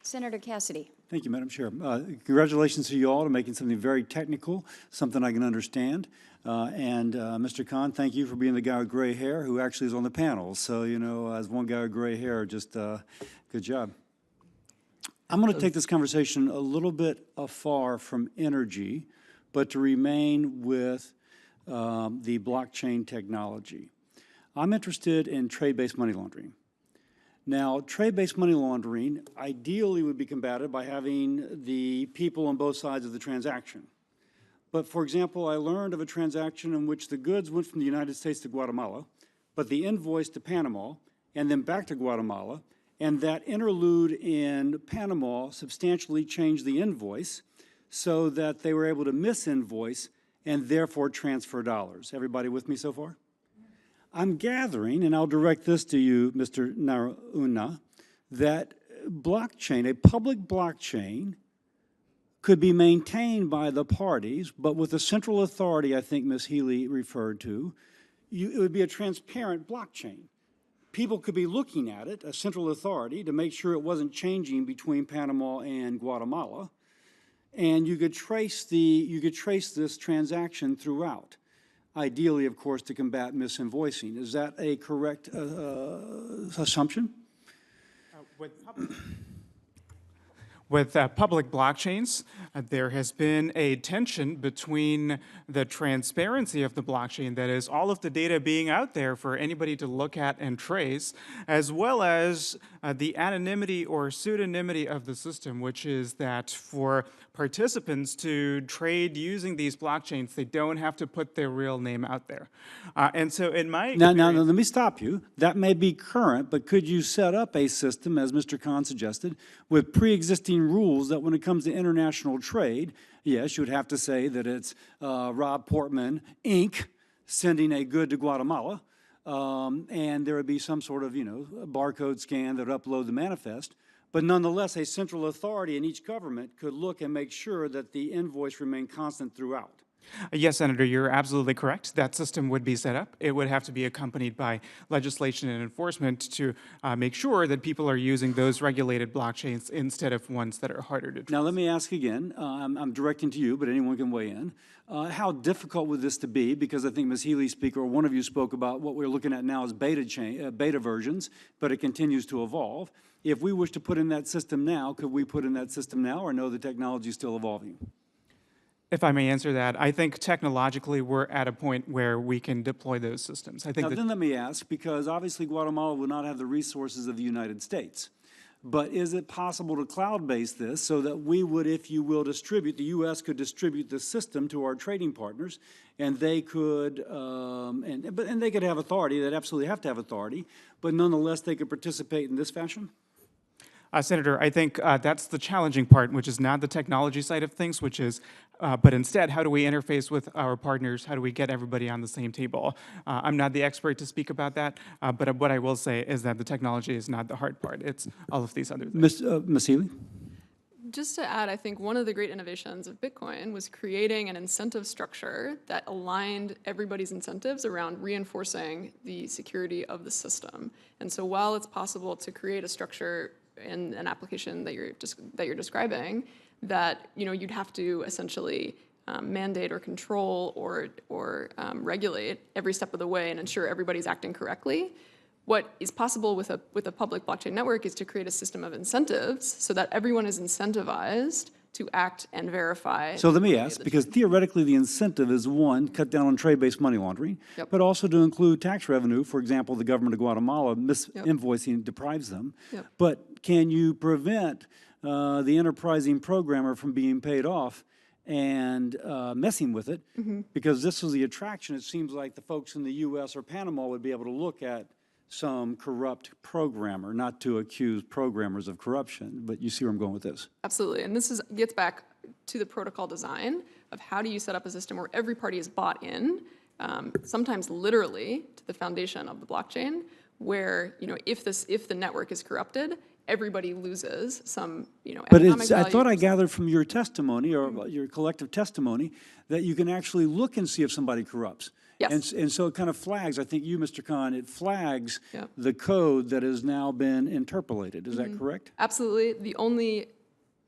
Senator Cassidy. Thank you, Madam Chair. Congratulations to you all to making something very technical, something I can understand. Mr. Khan, thank you for being the guy with gray hair who actually is on the panel. So, you know, as one guy with gray hair, just good job. I'm going to take this conversation a little bit afar from energy, but to remain with the blockchain technology. I'm interested in trade-based money laundering. Now, trade-based money laundering ideally would be combated by having the people on both sides of the transaction. But for example, I learned of a transaction in which the goods went from the United States to Guatemala, but the invoice to Panama, and then back to Guatemala, and that interlude in Panama substantially changed the invoice so that they were able to misinvoice and therefore transfer dollars. Everybody with me so far? I'm gathering, and I'll direct this to you, Mr. Narauna, that blockchain, a public blockchain, could be maintained by the parties, but with a central authority I think Ms. Healy referred to, it would be a transparent blockchain. People could be looking at it, a central authority, to make sure it wasn't changing between Panama and Guatemala, and you could trace this transaction throughout. Ideally, of course, to combat misinvoicing. Is that a correct assumption? With public blockchains, there has been a tension between the transparency of the blockchain, that is, all of the data being out there for anybody to look at and trace, as well as the anonymity or pseudonymity of the system, which is that for participants to trade using these blockchains, they don't have to put their real name out there. And so in my experience— Now, let me stop you. That may be current, but could you set up a system, as Mr. Khan suggested, with pre-existing rules that when it comes to international trade, yes, you would have to say that it's Rob Portman, Inc., sending a good to Guatemala, and there would be some sort of, barcode scan that would upload the manifest. But nonetheless, a central authority in each government could look and make sure that the invoice remained constant throughout. Yes, Senator, you're absolutely correct. That system would be set up. It would have to be accompanied by legislation and enforcement to make sure that people are using those regulated blockchains instead of ones that are harder to trace. Now, let me ask again. I'm directing to you, but anyone can weigh in. How difficult would this to be? Because I think Ms. Healy spoke, or one of you spoke about what we're looking at now as beta versions, but it continues to evolve. If we wish to put in that system now, could we put in that system now, or no, the technology is still evolving? If I may answer that, I think technologically we're at a point where we can deploy those systems. I think now, then let me ask, because obviously Guatemala will not have the resources of the United States. But is it possible to cloud-base this so that we would, if you will, distribute, the U.S. could distribute the system to our trading partners, and they could, and they could have authority, they'd absolutely have to have authority, but nonetheless they could participate in this fashion? Senator, I think that's the challenging part, which is not the technology side of things, which is, but instead, how do we interface with our partners? How do we get everybody on the same table? I'm not the expert to speak about that, but what I will say is that the technology is not the hard part. It's all of these other things. Ms. Healy? Just to add, I think one of the great innovations of Bitcoin was creating an incentive structure that aligned everybody's incentives around reinforcing the security of the system. And so while it's possible to create a structure in an application that you're describing, that you'd have to essentially mandate or control or regulate every step of the way and ensure everybody's acting correctly. What is possible with a public blockchain network is to create a system of incentives so that everyone is incentivized to act and verify. So let me ask, because theoretically the incentive is one, cut down on trade-based money laundering, Yep. but also to include tax revenue. For example, the government of Guatemala misinvoicing deprives them. Yep. But can you prevent the enterprising programmer from being paid off and messing with it? Mm-hmm. Because this was the attraction. It seems like the folks in the U.S. or Panama would be able to look at some corrupt programmer, not to accuse programmers of corruption, but you see where I'm going with this. Absolutely, and this gets back to the protocol design of how do you set up a system where every party is bought in, sometimes literally to the foundation of the blockchain, where if the network is corrupted, everybody loses some, But economic I thought value. I gathered from your testimony, or your collective testimony, that you can actually look and see if somebody corrupts. Yes. And so it kind of flags, I think you, Mr. Khan, it flags Yep. the code that has now been interpolated. Is that correct? Absolutely. The only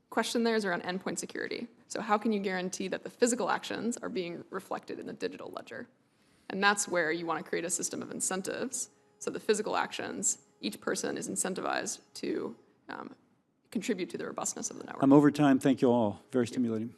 question there is around endpoint security. So how can you guarantee that the physical actions are being reflected in the digital ledger? And that's where you want to create a system of incentives. So the physical actions, each person is incentivized to contribute to the robustness of the network. I'm over time. Thank you all. Very stimulating.